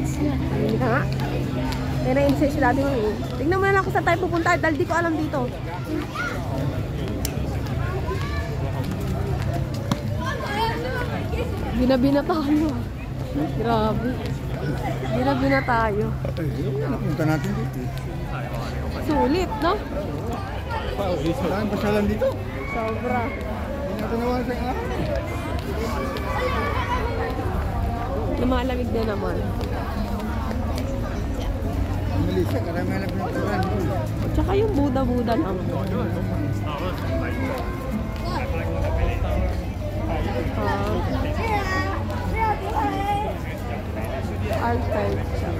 Rides na. Ayun ka nga. May na-insist si Daddy Mami. Tignan mo na lang kung saan tayo pupunta dahil di ko alam dito. Binabi na tayo. Grabe. Binabi na tayo. Napunta natin dito. Sulit, no? Saan pasyalan dito? Sobra. Hindi natin nawalan sa araw. Lumalamig na naman. Melissa, karami na pinagtaran. Tsaka yung Buda-Buda lang. Alfred siya.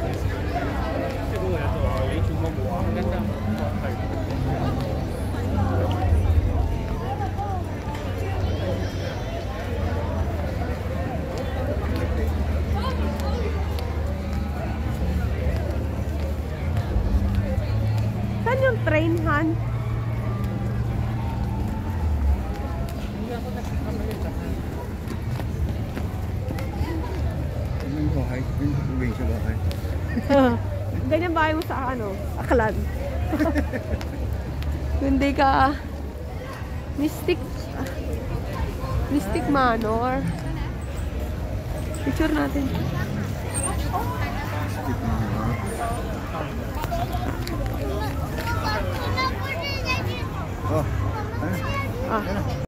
Saan yung train, Han? Yung bahay, yung tubig sa bahay. Ganyan bahay mo sa ano, Aklan. Hindi ka Mystic Manor. Picture natin. Oh, Ah.